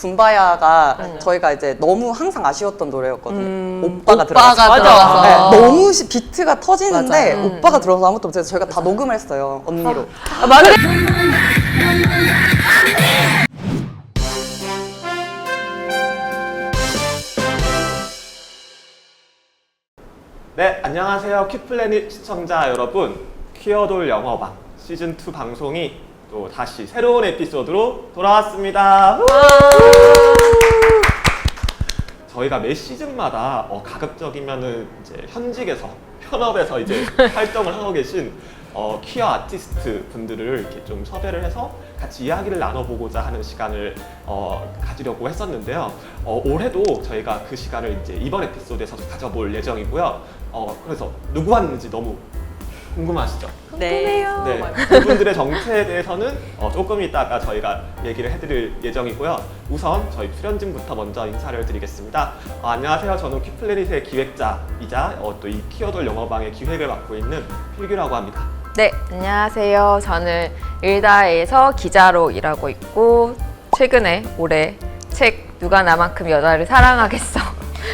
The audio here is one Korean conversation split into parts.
붐바야가 저희가 이제 너무 항상 아쉬웠던 노래였거든요. 오빠가 오빠가 들어가서. 네, 들어가서. 너무 비트가 터지는데 맞아. 오빠가 들어가서 아무것도 못해서 저희가 다 녹음을 했어요, 언니로. 맞아. 네, 안녕하세요. 퀴플래닛 시청자 여러분. 퀴어돌 영어방 시즌2 방송이 또 다시 새로운 에피소드로 돌아왔습니다. 저희가 매 시즌마다 가급적이면은 이제 현직에서, 현업에서 이제 활동을 하고 계신 퀴어 아티스트 분들을 이렇게 좀 섭외를 해서 같이 이야기를 나눠보고자 하는 시간을 가지려고 했었는데요. 올해도 저희가 그 시간을 이제 이번 에피소드에서 가져볼 예정이고요. 그래서 누구 왔는지 너무 궁금하시죠? 네. 네, 그분들의 정체에 대해서는 조금 이따가 저희가 얘기를 해드릴 예정이고요. 우선 저희 출연진부터 먼저 인사를 드리겠습니다. 안녕하세요. 저는 퀴플래닛의 기획자이자 또 이 퀴어돌 영어방의 기획을 맡고 있는 필규라고 합니다. 네, 안녕하세요. 저는 일다에서 기자로 일하고 있고 최근에 올해 책 누가 나만큼 여자를 사랑하겠어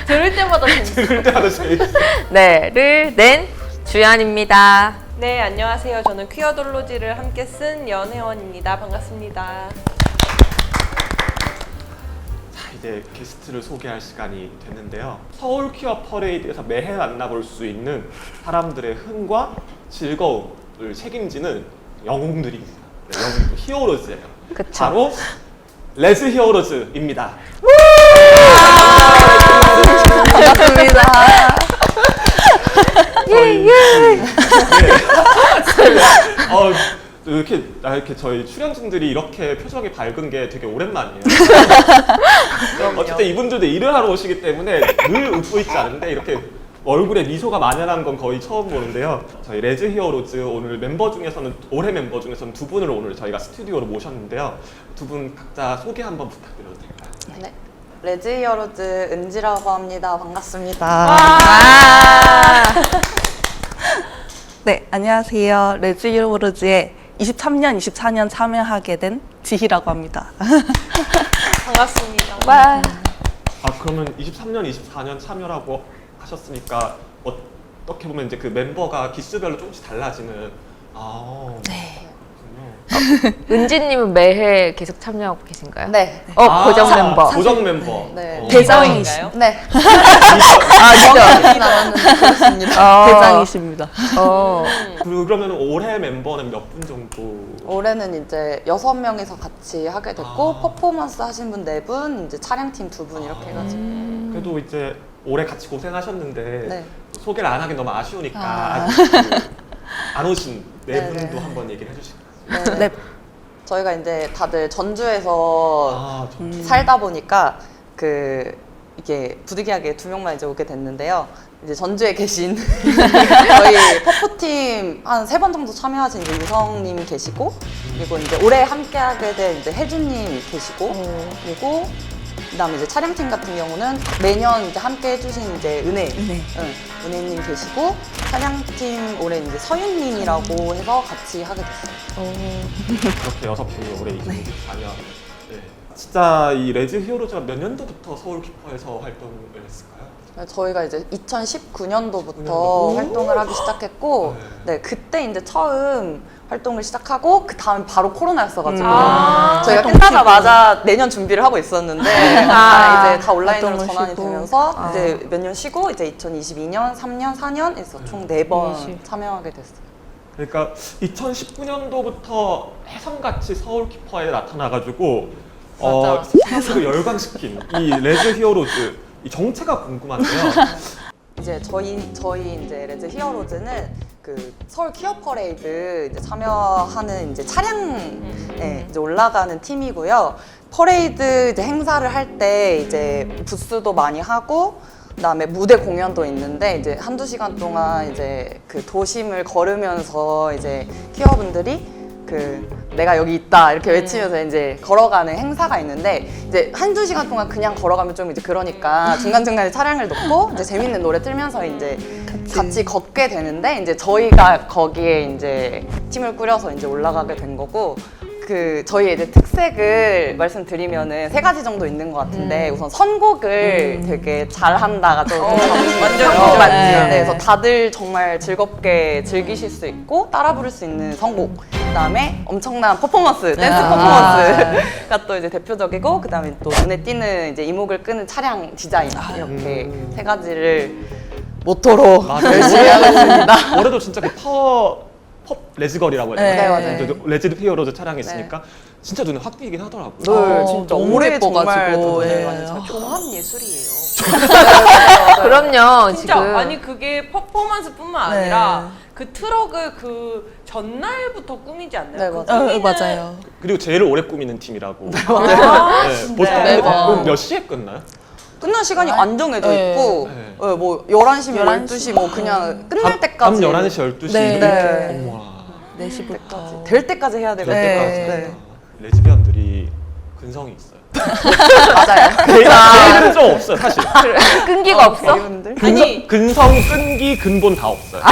들을 때마다 재밌어요. 들을 때마다 재밌어요. 네를 낸 주연입니다. 네, 안녕하세요. 저는 퀴어돌로지를 함께 쓴 연혜원입니다. 반갑습니다. 자, 이제 게스트를 소개할 시간이 됐는데요. 서울 퀴어 퍼레이드에서 매해 만나볼 수 있는 사람들의 흥과 즐거움을 책임지는 영웅들입니다. 네, 영웅 히어로즈예요. 그쵸. 바로 레즈 히어로즈입니다. 반갑습니다. 이렇게 저희 출연진들이 이렇게 표정이 밝은 게 되게 오랜만이에요. 어쨌든 이분들도 일을 하러 오시기 때문에 늘 웃고 있지 않은데 이렇게 얼굴에 미소가 만연한 건 거의 처음 보는데요. 저희 레즈 히어로즈 오늘 멤버 중에서는 올해 멤버 중에서는 두 분을 오늘 저희가 스튜디오로 모셨는데요. 두 분 각자 소개 한번 부탁드려도 될까요? 네. 레즈 히어로즈 은지라고 합니다. 반갑습니다. 네, 안녕하세요. 레즈 히어로즈에 23년, 24년 참여하게 된 지희라고 합니다. 반갑습니다. 와. 그러면 23년, 24년 참여라고 하셨으니까 어떻게 보면 이제 그 멤버가 기수별로 조금씩 달라지는 네. 그렇군요. 은지님은 매해 계속 참여하고 계신가요? 네. 고정 멤버. 고정 mem버. 네. 대장이신가요? 네. 진짜. 나왔는데 그렇습니다. 대장이십니다. 그러면 올해 멤버는 몇 분 정도? 올해는 이제 6명이서 같이 하게 됐고 퍼포먼스 하신 분 4분, 이제 촬영팀 2분 이렇게 해가지고 그래도 이제 올해 같이 고생하셨는데 네. 소개를 안 하기 너무 아쉬우니까 아직 안 오신 네 네, 분도 네. 한번 얘기를 해주실까요? 네. 네. 저희가 이제 다들 전주에서 좀 살다 보니까 이게 부득이하게 2명만 이제 오게 됐는데요. 이제 전주에 계신 저희 퍼포팀 한 3번 정도 참여하신 이제 유성님 계시고, 그리고 이제 올해 함께하게 된 이제 혜주님 계시고, 그리고 그다음에 이제 촬영팀 같은 경우는 매년 이제 함께 해주신 이제 은혜님 계시고, 촬영팀 올해 이제 서윤님이라고 해서 같이 하게 됐어요. 그렇게 6분이 올해 24년. 네. 진짜 이 레즈 히어로즈가 몇 년도부터 서울 키퍼에서 활동을 했을까요? 저희가 이제 2019년도부터 19년도? 활동을 하기 시작했고, 네, 그때 이제 처음 활동을 시작하고 그 다음 바로 코로나였어가지고 저희가 끝나자마자 내년 준비를 하고 있었는데 이제 다 온라인으로 활동을 전환이 쉬고. 되면서 이제 몇 년 쉬고 이제 2022년, 3년, 4년 해서 총 4번 참여하게 됐어요. 그러니까 2019년도부터 혜성같이 서울 키퍼에 나타나가지고 사람들을 열광시킨 이 레즈 히어로즈 이 정체가 궁금한데요. 이제 저희 이제 레즈 히어로즈는 그 서울 퀴어 퍼레이드 이제 참여하는 이제 차량에 이제 올라가는 팀이고요. 퍼레이드 이제 행사를 할 때 이제 부스도 많이 하고, 그다음에 무대 공연도 있는데 이제 한두 시간 동안 이제 그 도심을 걸으면서 이제 퀴어분들이 내가 여기 있다 이렇게 외치면서 이제 걸어가는 행사가 있는데, 이제 한두 시간 동안 그냥 걸어가면 좀 이제 그러니까 중간중간에 차량을 놓고 이제 재밌는 노래 틀면서 이제 같이 걷게 되는데, 이제 저희가 거기에 이제 팀을 꾸려서 이제 올라가게 된 거고, 저희 이제 특색을 말씀드리면은 3가지 정도 있는 것 같은데 우선 선곡을 되게 잘한다가 좀 완전 어, 맞지. 네, 그래서 다들 정말 즐겁게 즐기실 수 있고 따라 부를 수 있는 선곡. 그다음에 엄청난 퍼포먼스, 댄스 퍼포먼스가 또 이제 대표적이고 그다음에 또 눈에 띄는 이제 이목을 끄는 차량 디자인 이렇게 3가지를 모토로 맞아요. 열심히 하고 있습니다. 올해도 진짜 그 펍 레즈걸이라고 해야 되나? 네, 맞아요. 레지드 히어로즈 차량이 있으니까 진짜 눈에 확 띄긴 하더라고요. 네, 진짜 너무 올해 예뻐가지고, 정말 예. 많이 잘 종합 예술이에요. 그럼요. 진짜 지금 아니 그게 퍼포먼스뿐만 네. 아니라 그 트럭을 그 전날부터 꾸미지 않나요? 네, 그 맞아요. 꾸미는- 맞아요. 그리고 제일 오래 꾸미는 팀이라고. 네, 아, 보통 네. 몇 시에 끝나요? 끝날 시간이 안 정해져 네. 있고 네. 뭐 11시면 11시? 12시 뭐 그냥 끝날 밤 때까지 11시, 12시 네. 이렇게. 네. 어머나. 4시부터. 될 때까지 해야 되거든요. 될 네. 때까지. 네. 레즈비언들이 근성이 있어요. 맞아요. 저희들은 좀 없어요, 사실. 끈기가 없어? 이분들? 근성, 끈기, 근본 다 없어요.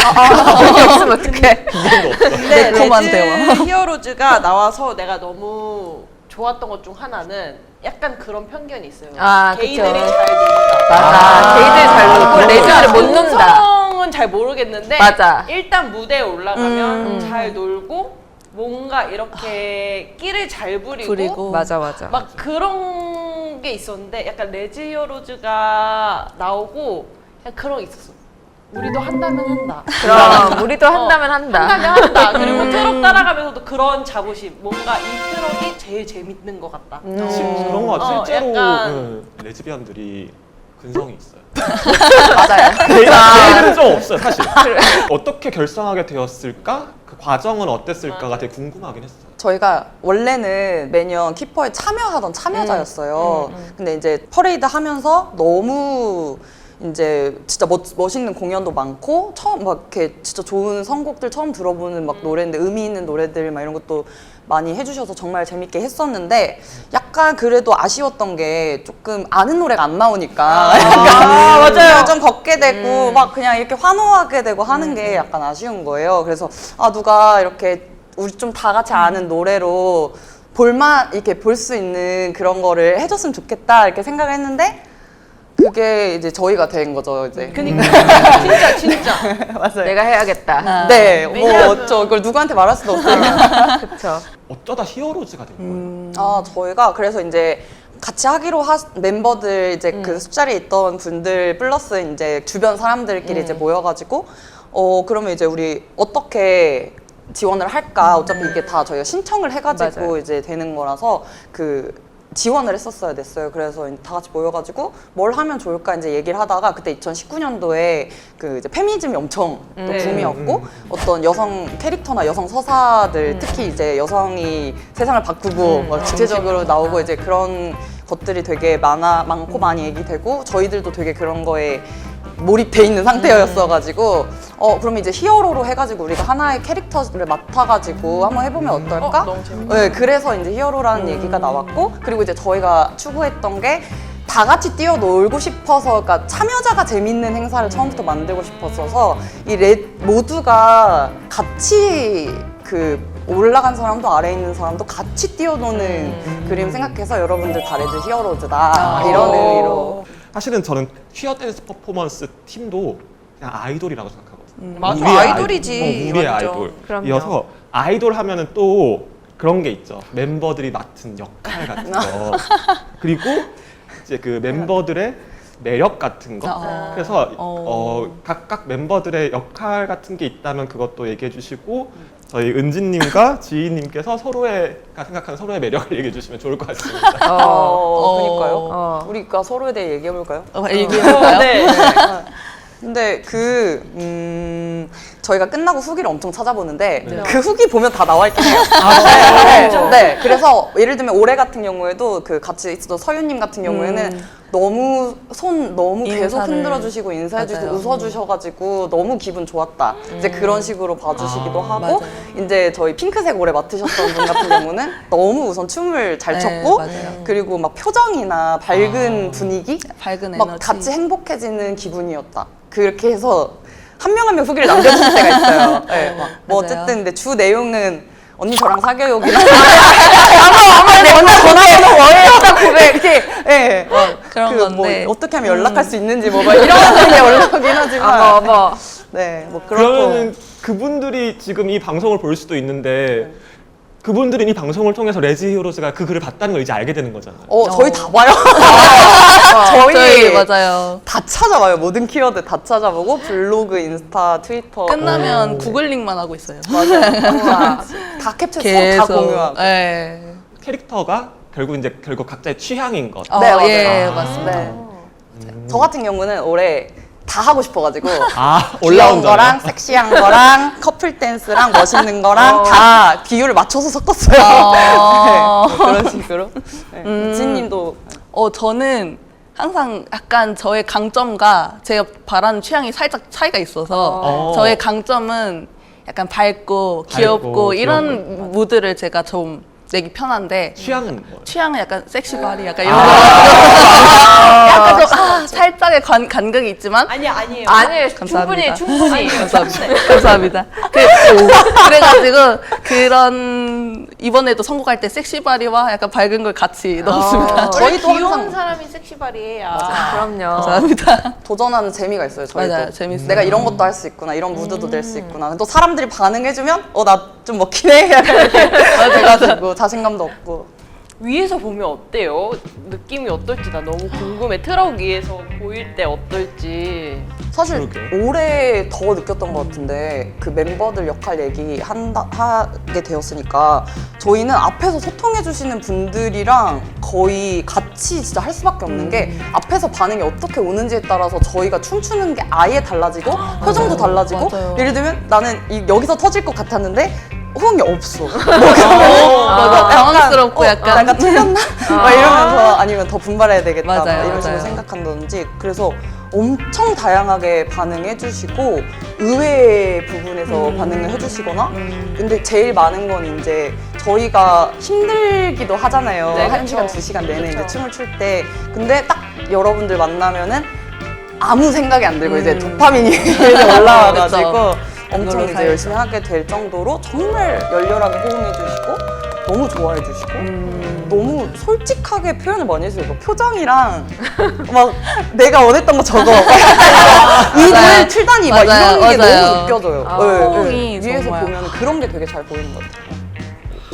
끈기 없으면 어떡해? 근본도 없어요. 근데 매콤한 레즈 대화. 히어로즈가 나와서 내가 너무 좋았던 것 중 하나는 약간 그런 편견이 있어요. 아, 게이들이 그쵸. 잘 논다. 맞아. 개이들 잘 놀고 그런 레즈를 못 논다. 성은 잘 모르겠는데 맞아. 일단 무대에 올라가면 잘 놀고 뭔가 이렇게 끼를 잘 부리고 맞아, 맞아. 막 그런 게 있었는데 약간 레즈 히어로즈가 나오고 그냥 그런 게 있었어. 우리도 한다면 한다. 그럼 우리도 한다면 한다. 한다면 한다. 그리고 트럭 따라가면서도 그런 자부심. 뭔가 이 트럭이 제일 재밌는 것 같다. 그런 거 같아요. 실제로 약간- 레즈비언들이 근성이 있어요. 맞아요. 저희들은 좀 없어요, 사실. 어떻게 결성하게 되었을까? 그 과정은 어땠을까가 되게 궁금하긴 했어요. 저희가 원래는 매년 키퍼에 참여하던 참여자였어요. 근데 이제 퍼레이드 하면서 너무 이제 진짜 멋있는 공연도 많고 처음 막 이렇게 진짜 좋은 선곡들 처음 들어보는 막 노래인데 의미 있는 노래들 막 이런 것도 많이 해주셔서 정말 재밌게 했었는데 약간 그래도 아쉬웠던 게 조금 아는 노래가 안 나오니까 맞아요. 좀 걷게 되고 막 그냥 이렇게 환호하게 되고 하는 게 약간 아쉬운 거예요. 그래서 누가 이렇게 우리 좀 다 같이 아는 노래로 볼만 이렇게 볼 수 있는 그런 거를 해줬으면 좋겠다 이렇게 생각을 했는데 그게 이제 저희가 된 거죠 이제. 그니까 진짜 맞아요. 내가 해야겠다. 네, 왜냐하면- 저 그걸 누구한테 말할 수도 없으니까. 그쵸. 어쩌다 히어로즈가 된 거예요. 저희가 그래서 이제 같이 하기로 멤버들 이제 그 술자리에 있던 분들 플러스 이제 주변 사람들끼리 이제 모여가지고 그러면 이제 우리 어떻게 지원을 할까? 어차피 이게 다 저희가 신청을 해가지고 맞아요. 이제 되는 거라서 그 지원을 했었어야 됐어요. 그래서 다 같이 모여가지고 뭘 하면 좋을까 이제 얘기를 하다가 그때 2019년도에 그 이제 페미니즘이 엄청 또 붐이었고 어떤 여성 캐릭터나 여성 서사들 특히 이제 여성이 세상을 바꾸고 막 구체적으로 나오고 이제 그런 것들이 되게 많고 많이 얘기되고 저희들도 되게 그런 거에 몰입돼 있는 상태였어가지고 그럼 이제 히어로로 해가지고 우리가 하나의 캐릭터를 맡아가지고 한번 해보면 어떨까? 너무 재밌다. 네, 그래서 이제 히어로라는 얘기가 나왔고 그리고 이제 저희가 추구했던 게 다 같이 뛰어놀고 싶어서 그러니까 참여자가 재밌는 행사를 처음부터 만들고 싶었어서 이 모두가 같이 그 올라간 사람도 아래에 있는 사람도 같이 뛰어노는 그림 생각해서 여러분들 다 레즈 히어로즈다 이런 의미로 사실은 저는 퀴어 댄스 퍼포먼스 팀도 그냥 아이돌이라고 생각하거든요. 맞아, 우리의 아이돌이지, 우리의 완전. 아이돌. 그럼요. 이어서 아이돌 하면은 또 그런 게 있죠. 멤버들이 맡은 역할 같은 거. 그리고 이제 그 멤버들의 매력 같은 거. 그래서 각각 멤버들의 역할 같은 게 있다면 그것도 얘기해 주시고 저희 은진님과 지희님께서 서로가 생각하는 서로의 매력을 얘기해 주시면 좋을 것 같습니다. 그러니까요. 우리가 서로에 대해 얘기해 볼까요? 얘기해볼까요? 네. 근데 저희가 끝나고 후기를 엄청 찾아보는데 그 후기 보면 다 나와 있긴 해요. 네. 그래서 예를 들면 올해 같은 경우에도 그 같이 있었던 서윤님 같은 경우에는 너무 계속 인사를. 흔들어 주시고 인사해 주시고 맞아요. 웃어 주셔가지고 너무 기분 좋았다. 이제 그런 식으로 봐주시기도 하고 맞아요. 이제 저희 핑크색 올해 맡으셨던 분 같은 경우는 너무 우선 춤을 잘 네, 췄고 맞아요. 그리고 막 표정이나 밝은 분위기 밝은 막 에너지. 같이 행복해지는 기분이었다. 그렇게 해서 한 명 한 명 후기를 남겨주실 때가 있어요. 네, 뭐 맞아요. 어쨌든 근데 주 내용은 언니 저랑 사겨요 여기. 어머 내 먼저 전화번호 월요일당 고백. 예. 그런 건데. 뭐 어떻게 하면 연락할 수 있는지 뭐 막 이런 게 연락이긴 하지만. 어머. 네, 뭐 그렇고. 그러면은 그분들이 지금 이 방송을 볼 수도 있는데 그분들이 이 방송을 통해서 레지 히어로즈가 그 글을 봤다는 걸 이제 알게 되는 거잖아요. 저희 다 봐요. 저희 맞아요. 다 찾아봐요. 모든 키워드 다 찾아보고 블로그, 인스타, 트위터. 끝나면 구글링만 하고 있어요. 맞아요. 다 캡처 다 공유하고. 네. 캐릭터가 결국 각자의 취향인 것. 네, 맞아요. 예, 아. 맞습니다. 네. 저 같은 경우는 올해 다 하고 싶어가지고 아, 귀여운 올라온다. 거랑 섹시한 거랑 커플 댄스랑 멋있는 거랑 다 비율을 맞춰서 섞었어요. 네, 그런 식으로. 네. 지님도 저는 항상 약간 저의 강점과 제가 바라는 취향이 살짝 차이가 있어서 저의 강점은 약간 밝고 귀엽고 이런 무드를 제가 좀 내기 편한데 취향은 뭐예요? 취향은 약간 섹시바리 약간 이런 거 약간 좀 살짝의 간극이 있지만 아니에요. 아니에요. 감사합니다. 충분히. 감사합니다. 감사합니다. 그래가지고 그런 이번에도 선곡할 때 섹시바리와 약간 밝은 걸 같이 넣었습니다. 저희도 귀여운 항상 사람이 섹시바리예요. 그럼요. 감사합니다. 도전하는 재미가 있어요. 저희도. 맞아요, 재밌어요. 내가 이런 것도 할 수 있구나, 이런 무드도 낼 수 있구나. 또 사람들이 반응해주면 나 좀 먹히네. 돼가지고 자신감도 없고. 위에서 보면 어때요? 느낌이 어떨지 나 너무 궁금해. 트럭 위에서 보일 때 어떨지. 사실 그러게요. 올해 더 느꼈던 것 같은데 그 멤버들 역할 하게 되었으니까 저희는 앞에서 소통해 주시는 분들이랑 거의 같이 진짜 할 수밖에 없는 게 앞에서 반응이 어떻게 오는지에 따라서 저희가 춤추는 게 아예 달라지고 표정도 달라지고 맞아요. 예를 들면 나는 여기서 터질 것 같았는데 호응이 없어. 맞아, 당황스럽고 약간 틀렸나? 막 이러면서 아니면 더 분발해야 되겠다 막 맞아요, 이런 식으로 맞아요. 생각한다든지 그래서 엄청 다양하게 반응해 주시고 의외의 부분에서 반응을 해 주시거나 근데 제일 많은 건 이제 저희가 힘들기도 하잖아요. 네, 1시간, 그쵸. 2시간 내내 이제 그쵸. 춤을 출 때 근데 딱 여러분들 만나면은 아무 생각이 안 들고 이제 도파민이 이제 올라와가지고 엄청 그걸로 이제 살죠. 열심히 하게 될 정도로 정말 열렬하게 호응해 주시고 너무 좋아해 주시고 너무 솔직하게 표현을 많이 해주세요. 그 표정이랑 막 내가 원했던 거 저거 이 노래를 틀다니 막 맞아요, 이런 게 맞아요. 너무 느껴져요. 아, 호응이 위에서 정말. 보면 그런 게 되게 잘 보이는 것 같아요.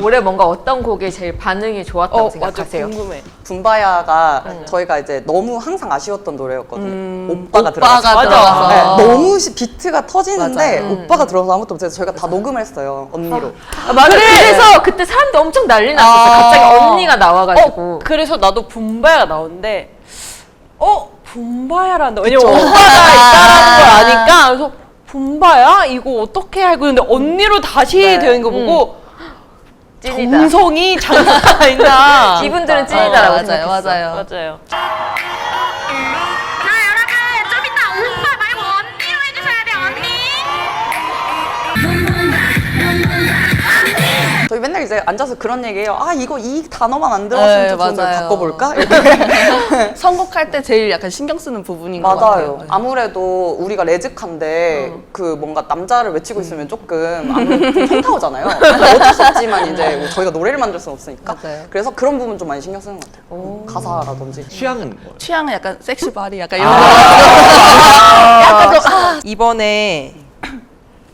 올해 뭔가 어떤 곡이 제일 반응이 좋았다고 맞아. 생각하세요? 궁금해. 붐바야가 저희가 이제 너무 항상 아쉬웠던 노래였거든요. 오빠가 오빠가 들어가서 들어가서. 네, 너무 비트가 터지는데 맞아요. 오빠가 들어가서 아무것도 못해서 저희가 다 녹음했어요 언니로. 맞아. 그래서 그때 사람들 엄청 난리 났었어. 갑자기 언니가 나와가지고. 그래서 나도 붐바야가 나오는데 붐바야란다. 왜냐면 그쵸. 오빠가 있다라는 걸 아니까 그래서 붐바야? 이거 어떻게 알고 있는데 언니로 다시 네. 되는 거 보고 찐이다. 정성이 장난 아니다. 이분들은 찐이다라고 맞아요, 생각했어. 맞아요. 맞아요. 자 여러분 좀 이따 오빠 말고 언니로 해주셔야 돼요 언니. 저희 맨날 이제 앉아서 그런 얘기해요. 이거 이 단어만 안 들어갔으면 네, 좋겠는데 맞아요. 바꿔볼까? 이렇게. 선곡할 때 제일 약간 신경 쓰는 부분인 것 맞아요. 같아요. 아무래도 우리가 레즈카인데 그 뭔가 남자를 외치고 있으면 조금 좀 현타오잖아요. 어쩔 수 없지만 이제 저희가 노래를 만들 수는 없으니까. 맞아요. 그래서 그런 부분 좀 많이 신경 쓰는 것 같아요. 가사라든지. 취향은 뭐예요? 취향은 약간 섹시바리 약간 이런 이번에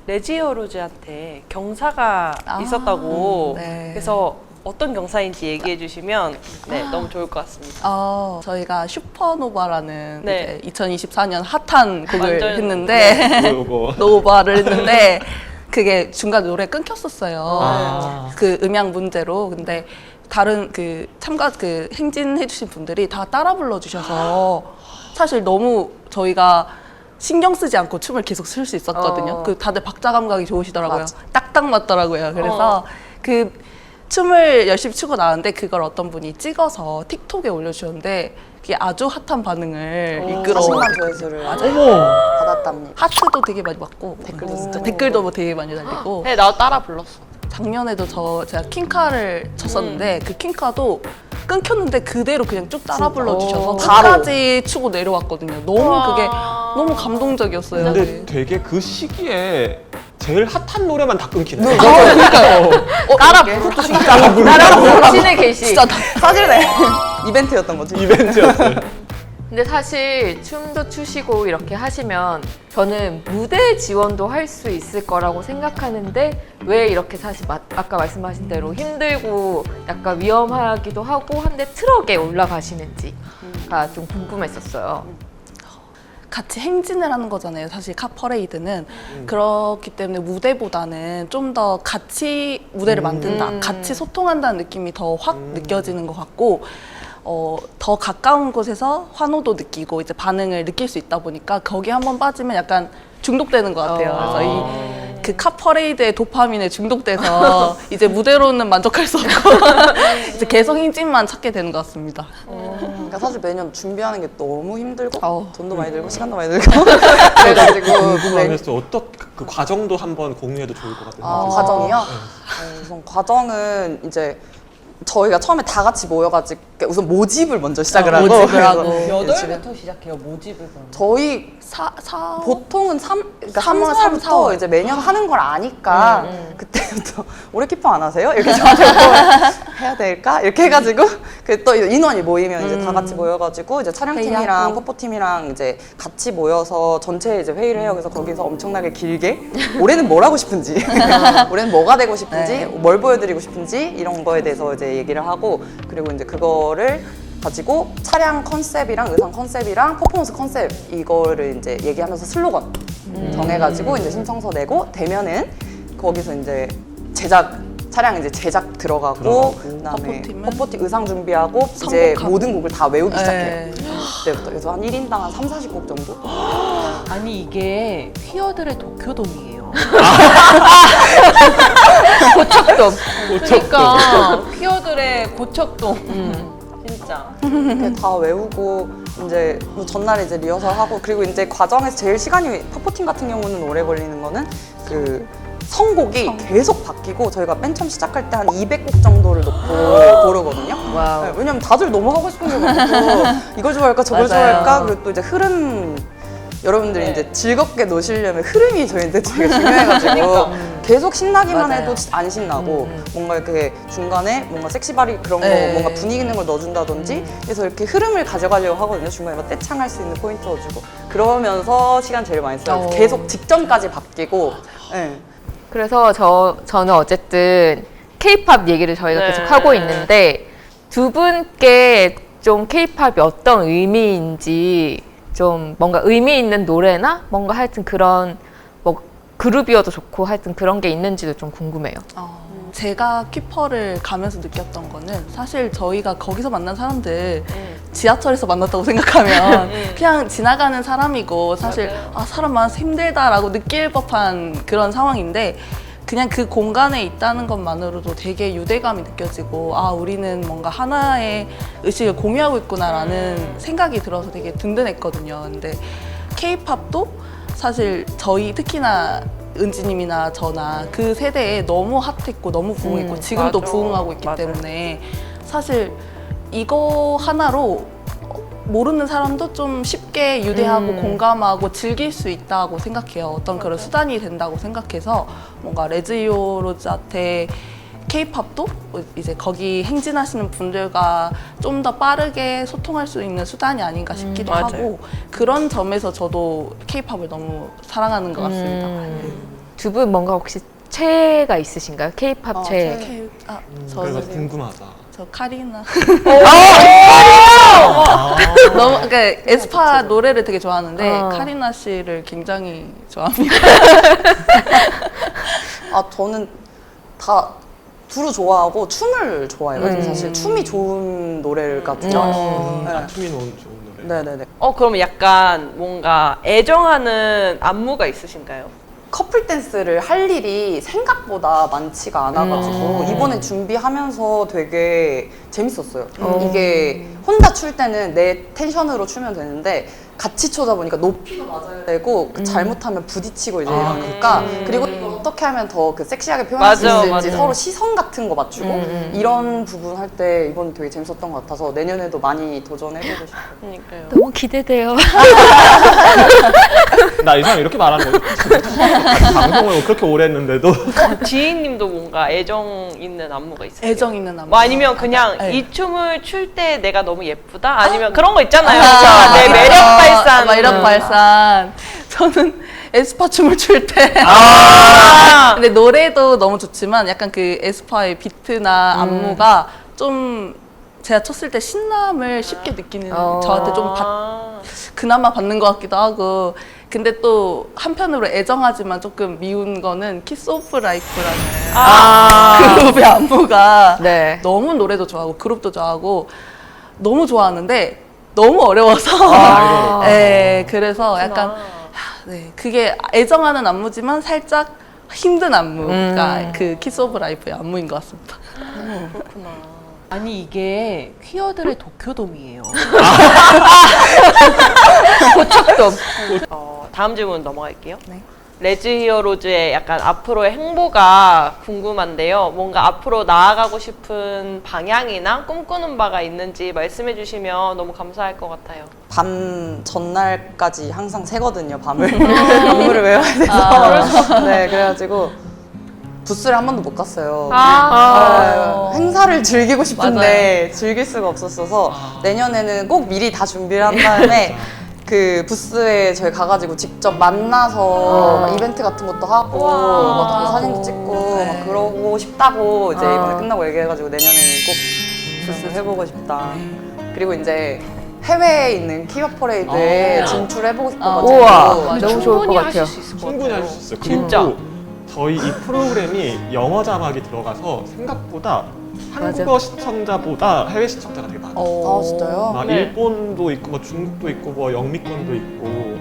레지어로즈한테 경사가 있었다고. 네. 그래서 어떤 경사인지 얘기해 주시면 너무 좋을 것 같습니다. 저희가 슈퍼노바라는 네. 이제 2024년 핫한 곡을 완전, 했는데 요거. 노바를 했는데 그게 중간 노래 끊겼었어요. 아. 그 음향 문제로. 근데 다른 그 행진해주신 분들이 다 따라 불러주셔서 사실 너무 저희가 신경 쓰지 않고 춤을 계속 출 수 있었거든요. 그 다들 박자 감각이 좋으시더라고요. 맞아. 딱딱 맞더라고요. 그래서 그 춤을 열심히 추고 나왔는데 그걸 어떤 분이 찍어서 틱톡에 올려주셨는데 그게 아주 핫한 반응을 이끌어 40만 조회수를 어머. 받았답니다. 하트도 되게 많이 받고 댓글도 진짜 댓글도 뭐 되게 많이 달리고 네, 나 따라 불렀어. 작년에도 제가 퀸카를 쳤었는데 그 퀸카도 끊겼는데 그대로 그냥 쭉 따라 불러주셔서 바로. 끝까지 추고 내려왔거든요. 너무 그게 너무 감동적이었어요. 근데 되게 그 시기에 제일 핫한 노래만 다 끊기네. 나랑 친해 계시. 진짜 사실네 이벤트였던 거지. 이벤트였어요. 근데 사실 춤도 추시고 이렇게 하시면 저는 무대 지원도 할 수 있을 거라고 생각하는데 왜 이렇게 사실 아까 말씀하신 대로 힘들고 약간 위험하기도 하고 한데 트럭에 올라가시는지가 좀 궁금했었어요. 같이 행진을 하는 거잖아요. 사실 카 퍼레이드는 그렇기 때문에 무대보다는 좀 더 같이 무대를 만든다, 같이 소통한다는 느낌이 더 확 느껴지는 것 같고 더 가까운 곳에서 환호도 느끼고 이제 반응을 느낄 수 있다 보니까 거기에 한번 빠지면 약간 중독되는 것 같아요. 그래서 이 그 카 퍼레이드의 도파민에 중독돼서 이제 무대로는 만족할 수 없고 이제 계속 행진만 찾게 되는 것 같습니다. 그러니까 사실 매년 준비하는 게 너무 힘들고 어우. 돈도 많이 들고 시간도 많이 들고 그래가지고 궁금해서 어떤 그 과정도 한번 공유해도 좋을 것 같아요. 과정이요? 우선 과정은 이제 저희가 처음에 다 같이 모여가지고 우선 모집을 먼저 시작을 하고 모집을 그래서 하고. 몇 월부터 시작해요 모집을 그럼. 저희 보통은 그러니까 3, 3월, 4월부터 4월. 이제 매년 하는 걸 아니까 그때부터 올해 키퍼 안 하세요? 이렇게 저한테 해야 될까? 이렇게 해가지고 또 인원이 모이면 이제 다 같이 모여가지고 이제 촬영팀이랑 회의하고. 퍼포팀이랑 이제 같이 모여서 전체 이제 회의를 해요. 그래서 거기서 엄청나게 길게 올해는 뭘 하고 싶은지 올해는 뭐가 되고 싶은지 네. 뭘 보여드리고 싶은지 이런 거에 대해서 이제 얘기를 하고 그리고 이제 그거를 가지고 차량 컨셉이랑 의상 컨셉이랑 퍼포먼스 컨셉 이거를 이제 얘기하면서 슬로건 정해가지고 이제 신청서 내고 되면은 거기서 이제 차량 이제 제작 들어가고 그다음에 퍼포팀은? 퍼포팀 의상 준비하고 이제 선곡하고. 모든 곡을 다 외우기 시작해요. 네. 그때부터 그래서 한 1인당 한 3, 40곡 정도? 아니 이게 퀴어들의 도쿄돔이에요. 고척돔. 그러니까 퀴어들의 고척돔. 진짜. 이렇게 다 외우고 이제 뭐 전날에 이제 리허설하고 그리고 이제 과정에서 제일 시간이 퍼포팀 같은 경우는 오래 걸리는 거는 그 선곡이 계속 바뀌고 저희가 맨 처음 시작할 때 한 200곡 정도를 놓고 고르거든요. 와우. 네, 왜냐면 다들 너무 하고 싶은 게 많고 이걸 좋아할까 저걸 맞아요. 좋아할까 그리고 또 이제 흐름 여러분들이 이제 즐겁게 노시려면 흐름이 저희한테 되게 중요해가지고 계속 신나기만 맞아요. 해도 안 신나고 뭔가 이렇게 중간에 뭔가 섹시바리 그런 거 네. 뭔가 분위기 있는 걸 넣어준다든지 그래서 이렇게 흐름을 가져가려고 하거든요. 중간에 막 떼창할 수 있는 포인트 넣어주고 그러면서 시간 제일 많이 써요. 계속 직전까지 바뀌고 네. 그래서 저는 어쨌든 K-팝 얘기를 저희가 네. 계속 하고 있는데 두 분께 좀 K-팝이 어떤 의미인지 좀 뭔가 의미 있는 노래나 뭔가 하여튼 그런 뭐 그룹이어도 좋고 하여튼 그런 게 있는지도 좀 궁금해요. 제가 퀴퍼를 가면서 느꼈던 거는 사실 저희가 거기서 만난 사람들 지하철에서 만났다고 생각하면 그냥 지나가는 사람이고 사실 사람 많아서 힘들다라고 느낄 법한 그런 상황인데 그냥 그 공간에 있다는 것만으로도 되게 유대감이 느껴지고 우리는 뭔가 하나의 의식을 공유하고 있구나라는 생각이 들어서 되게 든든했거든요. 근데 K-팝도 사실 저희 특히나 은지님이나 저나 그 세대에 너무 핫했고 너무 부흥했고 지금도 맞아. 부흥하고 있기 맞아요. 때문에 사실 이거 하나로 모르는 사람도 좀 쉽게 유대하고 공감하고 즐길 수 있다고 생각해요. 어떤 그런 수단이 된다고 생각해서 뭔가 레지오로즈한테 K-팝도 이제 거기 행진하시는 분들과 좀 더 빠르게 소통할 수 있는 수단이 아닌가 싶기도 맞아요. 하고 그런 점에서 저도 K-팝을 너무 사랑하는 것 같습니다. 두 분 뭔가 혹시 최애가 있으신가요? K-팝 최애. K, 그래서 궁금하다. 저 카리나. 너무 그러니까 에스파 노래를 되게 좋아하는데 카리나 씨를 굉장히 좋아합니다. 저는 다 두루 좋아하고 춤을 좋아해요. 사실 춤이 좋은 노래가 좋아요. 네. 춤이 너무 좋은 노래. 네네네. 그러면 약간 뭔가 애정하는 안무가 있으신가요? 커플 댄스를 할 일이 생각보다 많지가 않아가지고 이번에 준비하면서 되게 재밌었어요. 이게 혼자 출 때는 내 텐션으로 추면 되는데 같이 추다 보니까 높이가 맞아야 되고 잘못하면 부딪히고 이제 이러니까 그리고 이거 어떻게 하면 더 그 섹시하게 표현할 수 맞아, 있을지 맞아. 서로 시선 같은 거 맞추고 이런 부분 할 때 이번 되게 재밌었던 것 같아서 내년에도 많이 도전해보고 싶어요. 그러니까요. 너무 기대돼요. 나 이 사람 이렇게 말하는 거 방송을 그렇게 오래 했는데도 지인님도 뭔가 애정 있는 안무가 있어요. 애정 있는 안무. 뭐 아니면 그냥 네. 이 춤을 출 때 내가 너무 예쁘다? 아니면 그런 거 있잖아요. 아, 내 매력 발산. 매력 발산. 저는 에스파 춤을 출 때. 근데 노래도 너무 좋지만 약간 그 에스파의 비트나 안무가 좀 제가 쳤을 때 신남을 쉽게 느끼는 저한테 좀 그나마 받는 것 같기도 하고. 근데 또 한편으로 애정하지만 조금 미운 거는 키스 오브 라이프라는 그룹의 안무가 네. 너무 노래도 좋아하고 그룹도 좋아하고 너무 좋아하는데 너무 어려워서 네, 그래서 약간 네, 그게 애정하는 안무지만 살짝 힘든 안무가 그 키스 오브 라이프의 안무인 것 같습니다. 그렇구나. 아니 이게 퀴어들의 도쿄돔이에요. 고척돔. 다음 질문 넘어갈게요. 네. 레즈 히어로즈의 약간 앞으로의 행보가 궁금한데요. 뭔가 앞으로 나아가고 싶은 방향이나 꿈꾸는 바가 있는지 말씀해 주시면 너무 감사할 것 같아요. 밤 전날까지 항상 새거든요, 밤을. 안무를 외워야 돼서. 네, 그래가지고 부스를 한 번도 못 갔어요. 행사를 즐기고 싶은데 즐길 수가 없었어서 내년에는 꼭 미리 다 준비를 한 다음에 그 부스에 저희 가가지고 직접 만나서 막 이벤트 같은 것도 하고 막 사진도 찍고 막 그러고 싶다고 이제 이번에 끝나고 얘기해가지고 내년에는 꼭 부스 해보고 싶다. 그리고 이제 해외에 있는 키어 퍼레이드에 진출해보고 싶어가지고 우와. 근데 너무 좋을 것 충분히 같아요. 하실 수 있을 것 충분히 같아요. 할 수 있어요. 진짜. 그리고 저희 이 프로그램이 영어 자막이 들어가서 생각보다 한국어 시청자보다 해외 시청자가 되게 많아요. 아 진짜요? 막 네. 일본도 있고 뭐 중국도 있고 뭐 영미권도 있고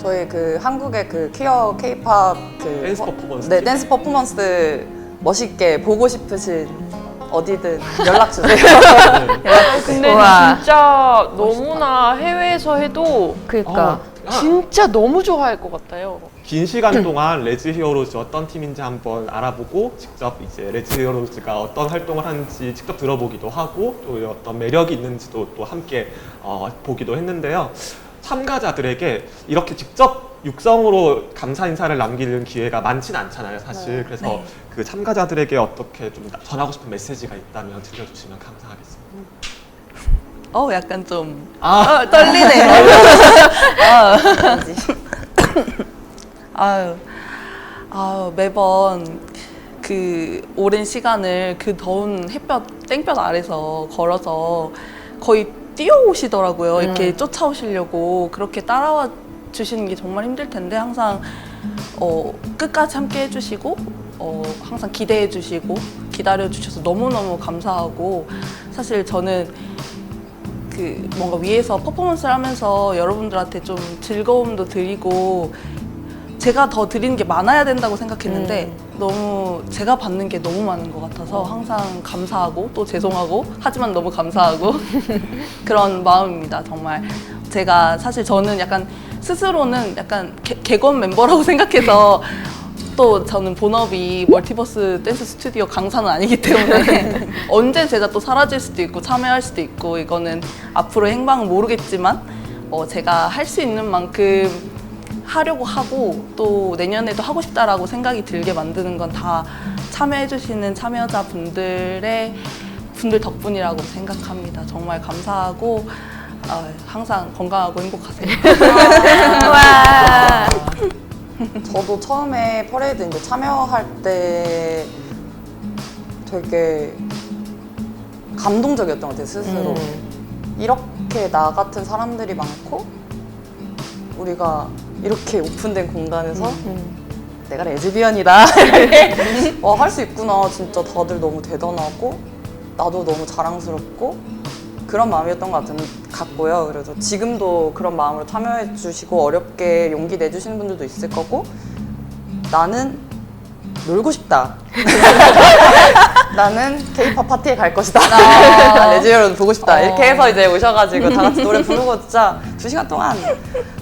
저희 그 한국의 그 퀴어 케이팝 그 댄스 퍼포먼스 네 댄스 퍼포먼스 멋있게 보고 싶으신 어디든 연락 주세요. 근데 우와. 진짜 너무나 해외에서 해도 그러니까. 진짜 너무 좋아할 것 같아요. 긴 시간 동안 레즈 히어로즈 어떤 팀인지 한번 알아보고 직접 이제 레즈 히어로즈가 어떤 활동을 하는지 직접 들어보기도 하고 또 어떤 매력이 있는지도 또 함께 보기도 했는데요. 참가자들에게 이렇게 직접 육성으로 감사 인사를 남기는 기회가 많진 않잖아요, 사실. 그래서 그 참가자들에게 어떻게 좀 전하고 싶은 메시지가 있다면 들려주시면 감사하겠습니다. 약간 좀 떨리네요. 매번 그 오랜 시간을 그 더운 땡볕 아래서 걸어서 거의 뛰어오시더라고요. 이렇게 쫓아오시려고 그렇게 따라와 주시는 게 정말 힘들 텐데 항상 끝까지 함께 해주시고 항상 기대해 주시고 기다려 주셔서 너무너무 감사하고 사실 저는 그 뭔가 위에서 퍼포먼스를 하면서 여러분들한테 좀 즐거움도 드리고 제가 더 드리는 게 많아야 된다고 생각했는데 너무 제가 받는 게 너무 많은 것 같아서 항상 감사하고 또 죄송하고 하지만 너무 감사하고 그런 마음입니다. 정말 제가 사실 저는 약간 스스로는 약간 객원 멤버라고 생각해서 또 저는 본업이 멀티버스 댄스 스튜디오 강사는 아니기 때문에 언제 제가 또 사라질 수도 있고 참여할 수도 있고 이거는 앞으로의 행방은 모르겠지만 제가 할 수 있는 만큼 하려고 하고 또 내년에도 하고 싶다라고 생각이 들게 만드는 건 다 참여해주시는 참여자분들 덕분이라고 생각합니다. 정말 감사하고 항상 건강하고 행복하세요. 와. 저도 처음에 퍼레이드 이제 참여할 때 되게 감동적이었던 것 같아요, 스스로. 이렇게 나 같은 사람들이 많고 우리가 이렇게 오픈된 공간에서 내가 레즈비언이다 할 수 있구나. 진짜 다들 너무 대단하고 나도 너무 자랑스럽고 그런 마음이었던 것 같고요. 그래서 지금도 그런 마음으로 참여해 주시고 어렵게 용기 내주시는 분들도 있을 거고 나는 놀고 싶다. 나는 K-pop 파티에 갈 것이다. 레지 히어로즈 보고 싶다. 이렇게 해서 이제 오셔가지고 다 같이 노래 부르고 진짜 2시간 동안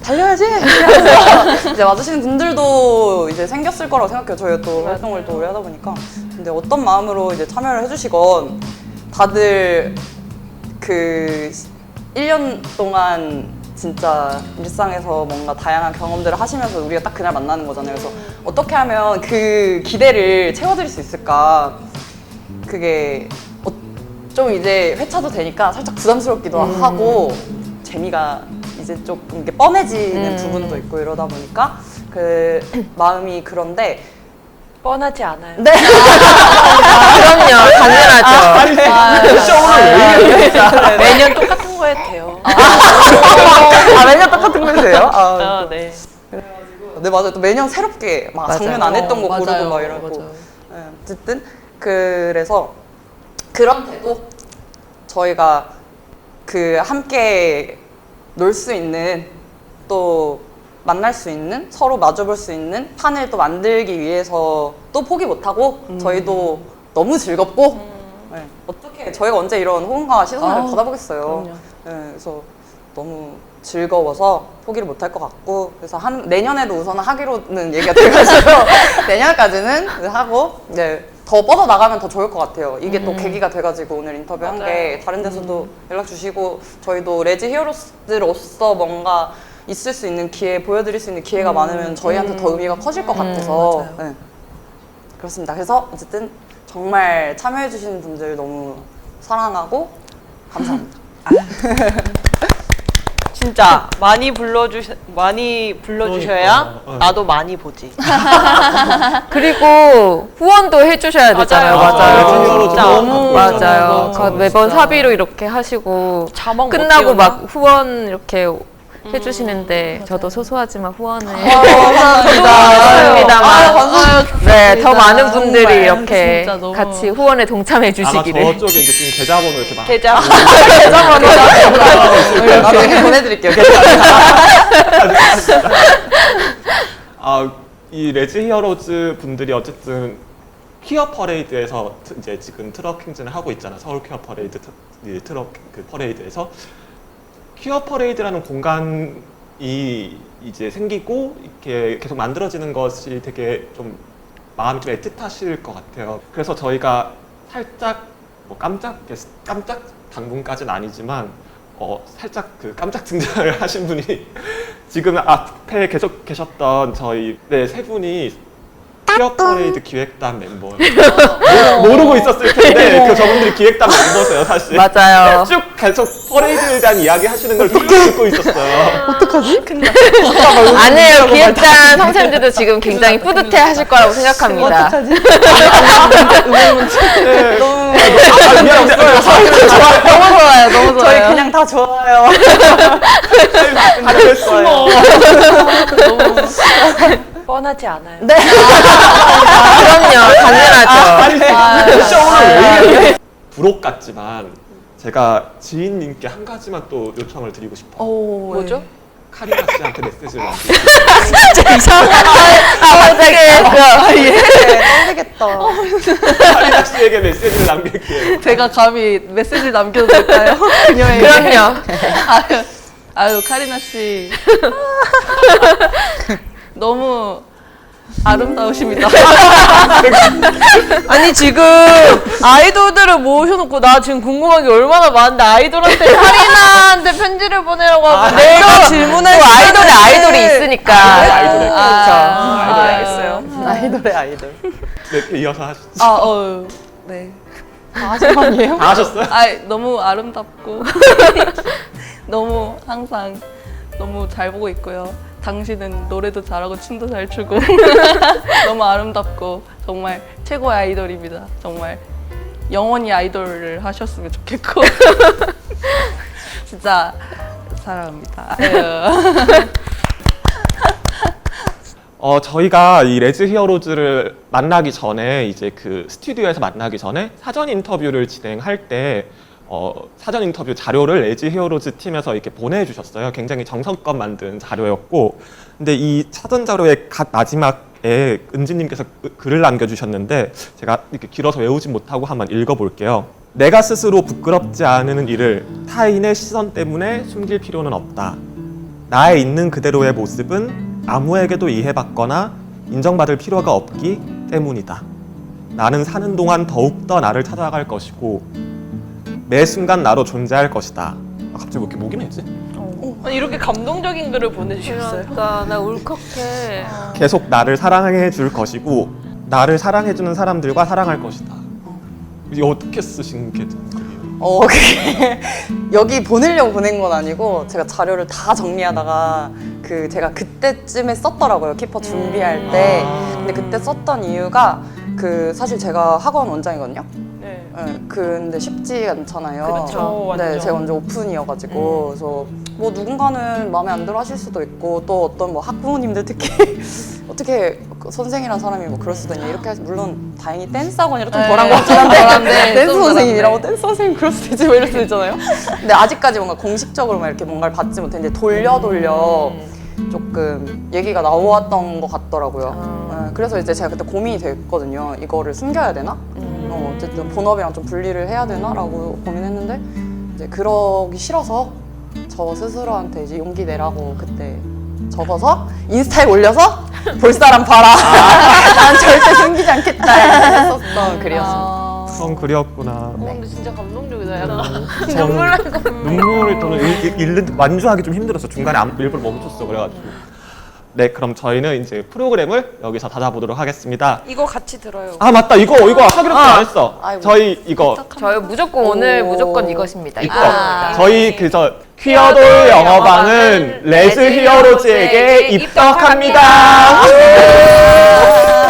달려야지. 이러면서 이제 와주시는 분들도 이제 생겼을 거라고 생각해요. 저희가 또 활동을 또 오래 하다 보니까. 근데 어떤 마음으로 이제 참여를 해주시건 다들 그 1년 동안 진짜 일상에서 뭔가 다양한 경험들을 하시면서 우리가 딱 그날 만나는 거잖아요. 그래서 어떻게 하면 그 기대를 채워드릴 수 있을까? 그게 좀 이제 회차도 되니까 살짝 부담스럽기도 하고 재미가 이제 조금 이게 뻔해지는 부분도 있고 이러다 보니까 그 마음이 그런데 뻔하지 않아요. 네. 그럼요, 당연하죠. 매년 똑같은 거 해도 돼요. 매년 똑같은 거 해주세요? 네. 네 맞아요. 또 매년 새롭게 막 맞아요. 작년 안 했던 거 맞아요. 고르고 막 이러고. 맞아요. 네, 어쨌든 그래서 그런데도 저희가 그 함께 놀 수 있는 또 만날 수 있는 서로 마주볼 수 있는 판을 또 만들기 위해서 또 포기 못하고 저희도 너무 즐겁고 네, 어떻게 저희가 언제 이런 호응과 시선을 받아보겠어요. 그럼요. 네, 그래서 너무 즐거워서 포기를 못할 것 같고 그래서 내년에도 우선 하기로는 얘기가 돼가지고 내년까지는 하고 네, 더 뻗어 나가면 더 좋을 것 같아요. 이게 또 계기가 돼가지고 오늘 인터뷰한 게 다른 데서도 연락 주시고 저희도 레지 히어로즈로서 뭔가 있을 수 있는 기회, 보여드릴 수 있는 기회가 많으면 저희한테 더 의미가 커질 것 같아서 네. 그렇습니다. 그래서 어쨌든 정말 참여해주시는 분들 너무 사랑하고 감사합니다. 진짜 많이 불러주셔야 나도 많이 보지. 그리고 후원도 해주셔야 되잖아요. 맞아요. 맞아요. 진짜 너무 맞아요. 너무 매번 사비로 이렇게 하시고 자막 못 끝나고 띄우나? 막 후원 이렇게 해주시는데 저도 소소하지만 후원을 감사합니다. 네, 더 많은 분들이 정말 이렇게 진짜 너무- 같이 후원에 동참해 아마 주시기를. 저쪽에 이제 지금 계좌번호 이렇게 막 계좌. 나중에 보내드릴게요. 이 레지 히어로즈 분들이 어쨌든 퀴어 퍼레이드에서 이제 지금 트럭 행진을 하고 있잖아. 서울 퀴어 퍼레이드 트럭 그 퍼레이드에서 퀴어 퍼레이드라는 공간이 이제 생기고 이렇게 계속 만들어지는 것이 되게 좀 마음이 좀 애틋하실 것 같아요. 그래서 저희가 살짝 뭐 깜짝 당분까지는 아니지만 살짝 그 깜짝 등장을 하신 분이 지금 앞에 계속 계셨던 저희 세 분이 퀴어 퍼레이드 기획단 멤버예요. 모르고 있었을 텐데 저분들이 기획단 멤버세요, 사실. 맞아요. 쭉 계속 퍼레이드에 대한 이야기 하시는 걸 듣고 있었어요. 아니에요. 기획단 선생님들도 지금 굉장히 뿌듯해 하실 거라고 생각합니다. 너무 좋아요. 너무 좋아요. 저희 그냥 다 좋아요. 잘했어요. 뻔하지 않아요. 네. 그럼요. 당연하죠. 진짜 오늘 왜 이래? 부록 같지만 제가 지인님께 한 가지만 또 요청을 드리고 싶어요. 뭐죠? 카리나 씨한테 메시지를 남기세요. 떨리겠다. 카리나 씨에게 메시지를 남길게요. 제가 감히 메시지 남겨도 될까요? 그녀에게. 그럼요. 아유 카리나 씨 너무 아름다우십니다. 아니 지금 아이돌들을 모셔놓고 나 지금 궁금한 게 얼마나 많은데 아이돌한테 카리나한테 편지를 보내라고 하고 내가 질문할 아이돌의 아이돌이 있으니까. 아이돌의 아이돌의 알겠어요. 아이돌의 아이돌. 네, 이어서 하시죠. 네. 아니에요? 다 하셨어요? 너무 아름답고 너무 항상 너무 잘 보고 있고요. 당신은 노래도 잘하고 춤도 잘 추고 너무 아름답고 정말 최고의 아이돌입니다. 정말 영원히 아이돌을 하셨으면 좋겠고 진짜 사랑합니다. 저희가 이 레즈 히어로즈를 만나기 전에 이제 그 스튜디오에서 만나기 전에 사전 인터뷰를 진행할 때 사전 인터뷰 자료를 레지 히어로즈 팀에서 이렇게 보내주셨어요. 굉장히 정성껏 만든 자료였고, 근데 이 사전 자료의 마지막 페이스북에 은지님께서 글을 남겨주셨는데 제가 이렇게 길어서 외우진 못하고 한번 읽어볼게요. 내가 스스로 부끄럽지 않은 일을 타인의 시선 때문에 숨길 필요는 없다. 나의 있는 그대로의 모습은 아무에게도 이해받거나 인정받을 필요가 없기 때문이다. 나는 사는 동안 더욱더 나를 찾아갈 것이고 매 순간 나로 존재할 것이다. 갑자기 왜 이렇게 목이 메지? 아니, 이렇게 감동적인 글을 보내주셨어요. 그러니까 나 울컥해. 계속 나를 사랑해 줄 것이고 나를 사랑해주는 사람들과 사랑할 것이다. 이게 어떻게 쓰신 게 글이에요? 그게 여기 보내려고 보낸 건 아니고 제가 자료를 다 정리하다가 그 제가 그때쯤에 썼더라고요. 키퍼 준비할 때. 근데 그때 썼던 이유가 그 사실 제가 학원 원장이거든요. 네. 네, 근데 쉽지 않잖아요. 그렇죠, 완전. 네, 제가 완전 오픈이어가지고 그래서 뭐 누군가는 마음에 안 들어 하실 수도 있고 또 어떤 뭐 학부모님들 특히 어떻게 선생이라는 사람이 뭐 그럴 수도 있냐 이렇게 해서 물론 다행히 댄스 학원이라 좀 덜한 것 같긴 한데 댄스 선생님이라고 댄스 선생님 그럴 수도 있지 뭐 이럴 수도 있잖아요. 근데 아직까지 뭔가 공식적으로 막 이렇게 뭔가를 받지 못했는데 돌려 조금 얘기가 나왔던 것 같더라고요. 네, 그래서 이제 제가 그때 고민이 됐거든요. 이거를 숨겨야 되나? 어쨌든 본업이랑 좀 분리를 해야 되나라고 고민했는데 이제 그러기 싫어서 저 스스로한테 이제 용기 내라고 그때 적어서 인스타에 올려서 볼 사람 봐라. 난 절대 숨기지 않겠다. 이렇게 했었던 글이었습니다. 그런 글이었구나. 근데 진짜 감동적이다. 약간 눈물 날 거. 눈물을 저는 읽는 완주하기 좀 힘들어서 중간에 일부러 멈췄어 그래가지고. 네, 그럼 저희는 이제 프로그램을 여기서 닫아보도록 하겠습니다. 이거 같이 들어요. 아 맞다, 이거 하기로 안 했어. 아이고. 저희 이거 저희 무조건 오늘 무조건 이것입니다. 이거 이거. 저희 그저 퀴어돌 영어방은 레즈 히어로즈에게 입덕합니다.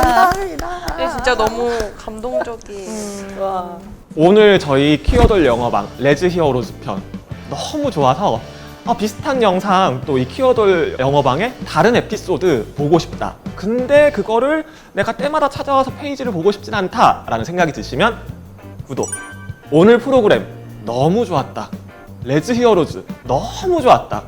감사합니다. 네, 진짜 너무 감동적인. 오늘 저희 퀴어돌 영어방 레즈 히어로즈 편 너무 좋아서 비슷한 영상 또 이 퀴어돌 영어방의 다른 에피소드 보고 싶다. 근데 그거를 내가 때마다 찾아와서 페이지를 보고 싶진 않다라는 생각이 드시면 구독. 오늘 프로그램 너무 좋았다. 레즈 히어로즈 너무 좋았다.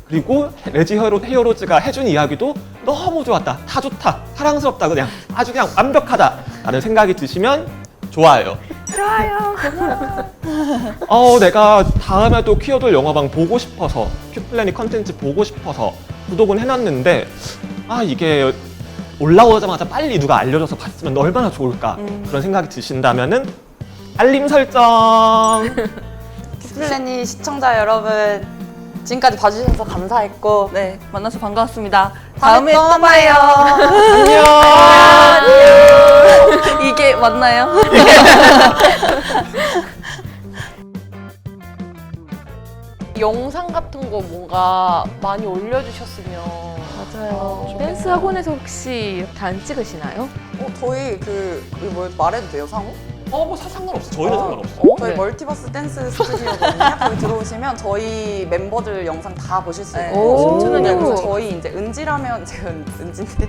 그리고 레즈 히어로즈가 해준 이야기도 너무 좋았다. 다 좋다. 사랑스럽다. 그냥 아주 그냥 완벽하다. 라는 생각이 드시면 좋아요. 내가 다음에도 퀴어돌 영화방 보고 싶어서 큐플래닛 컨텐츠 보고 싶어서 구독은 해놨는데 이게 올라오자마자 빨리 누가 알려줘서 봤으면 얼마나 좋을까 그런 생각이 드신다면은 알림 설정. 큐플래닛 시청자 여러분 지금까지 봐주셔서 감사했고 네, 만나서 반가웠습니다. 다음에 또 봐요. 안녕. 이게 맞나요? 영상 같은 거 뭔가 많이 올려주셨으면. 맞아요. 댄스 학원에서 혹시 이렇게 안 찍으시나요? 저희 뭐 말해도 돼요 상호? 뭐 상관없어. 저희는 상관없어. 저희 네. 멀티버스 댄스 스튜디오거든요. 거기 들어오시면 저희 멤버들 영상 다 보실 수 네. 있고 오. 그래서 저희 이제 은지라면 제가 은지인데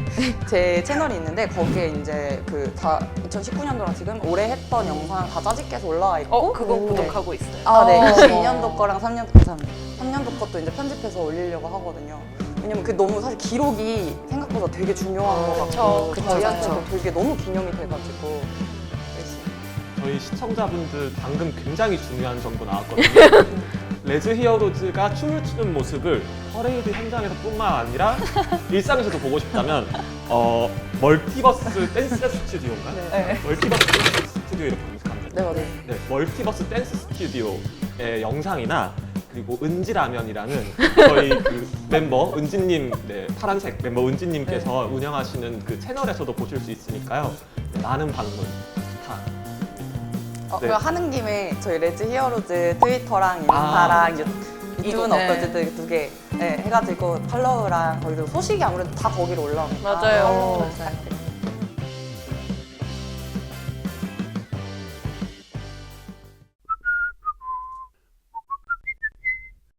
제 채널이 있는데 거기에 이제 그 다 2019년도랑 지금 올해 했던 영상 다 짜집게서 올라와 있고 그건 구독하고 있어요. 네. 어. 22년도 거랑 3년도 것도 이제 편집해서 올리려고 하거든요. 왜냐면 그 너무 사실 기록이 생각보다 되게 중요한 것 같고 그쵸, 저희한테도 되게 너무 기념이 돼가지고 열심히. 저희 시청자분들 방금 굉장히 중요한 정보 나왔거든요. 레즈 히어로즈가 춤을 추는 모습을 퍼레이드 현장에서 뿐만 아니라 일상에서도 보고 싶다면 멀티버스 댄스 스튜디오인가요? 네. 멀티버스 댄스 스튜디오 이렇게 검색하면 돼요. 네 맞아요. 네, 멀티버스 댄스 스튜디오의 영상이나 그리고 은지라면이라는 저희 그 멤버 은지님, 파란색 멤버 은지님께서 운영하시는 그 채널에서도 보실 수 있으니까요. 많은 방문 부탁. 네. 그거 하는 김에 저희 레즈 히어로즈 트위터랑 인스타랑 유튜브는 네. 업로드 두 개 해가지고 팔로우랑 거기도 소식이 아무래도 다 거기로 올라오니까 맞아요. 부탁드립니다.